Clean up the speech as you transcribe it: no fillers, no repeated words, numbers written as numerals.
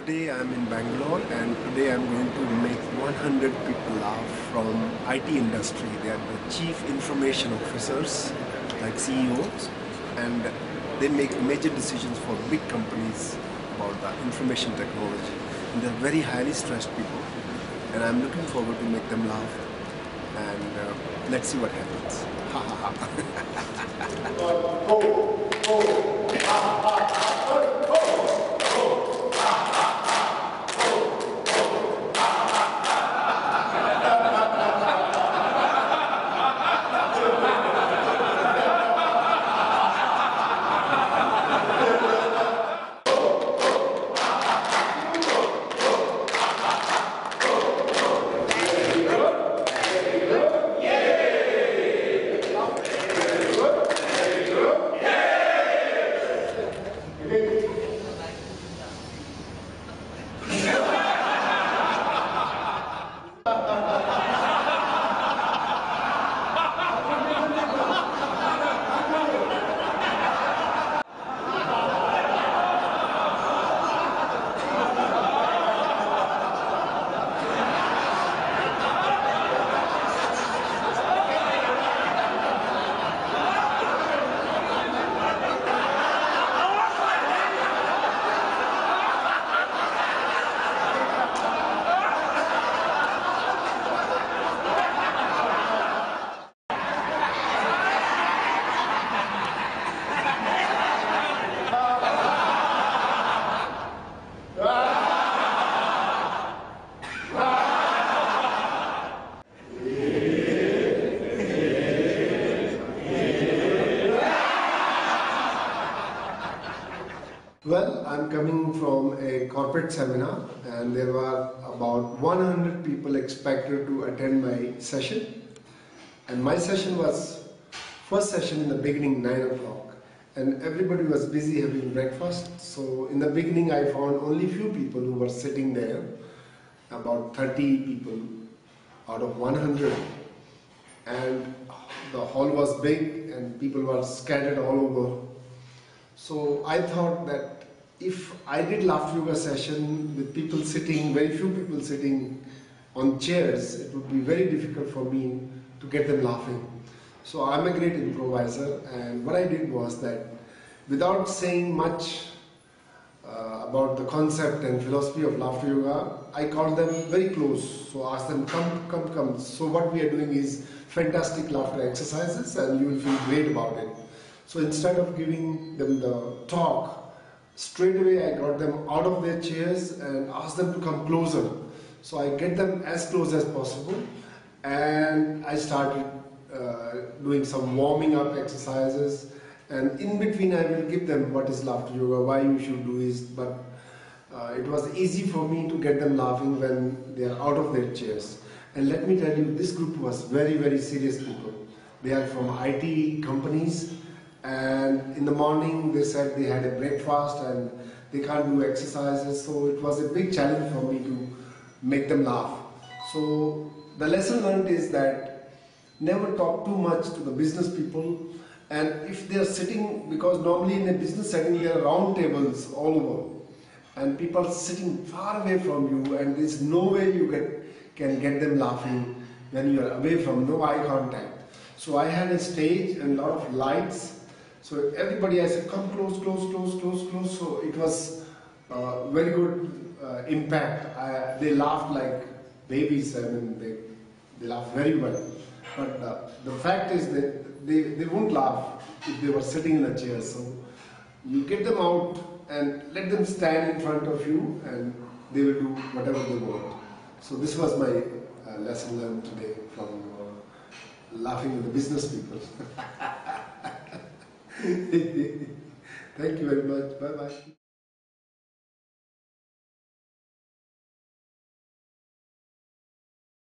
today I'm in Bangalore and today I'm going to make 100 people laugh from IT industry. They are the chief information officers like CEOs, and they make major decisions for big companies about the information technology. And they're very highly stressed people, and I'm looking forward to make them laugh, and let's see what happens. Ha ha ha. Well, I'm coming from a corporate seminar, and there were about 100 people expected to attend my session. And my session was first session in the beginning, 9 o'clock. And everybody was busy having breakfast. So in the beginning, I found only few people who were sitting there, about 30 people out of 100. And the hall was big and people were scattered all over. So I thought that if I did laughter yoga session with people sitting, very few people sitting on chairs, it would be very difficult for me to get them laughing. So I'm a great improviser, and what I did was that without saying much about the concept and philosophy of laughter yoga, I called them very close. So asked them, come. So what we are doing is fantastic laughter exercises, and you will feel great about it. So instead of giving them the talk, straight away I got them out of their chairs and asked them to come closer. So I get them as close as possible, and I started doing some warming up exercises, and in between I will give them what is laughter yoga, why you should do it, but it was easy for me to get them laughing when they are out of their chairs. And let me tell you, this group was very, very serious people. They are from IT companies. And in the morning they said they had a breakfast and they can't do exercises, so it was a big challenge for me to make them laugh. So the lesson learned is that never talk too much to the business people, and if they are sitting, because normally in a business setting there are round tables all over and people are sitting far away from you, and there is no way you can get them laughing when you are away from, no eye contact. So I had a stage and a lot of lights. So everybody, I said, come close. So it was very good impact. They laughed like babies. I mean, they laughed very well. But the fact is that they won't laugh if they were sitting in a chair. So you get them out and let them stand in front of you, and they will do whatever they want. So this was my lesson learned today from laughing with the business people. Thank you very much. Bye-bye.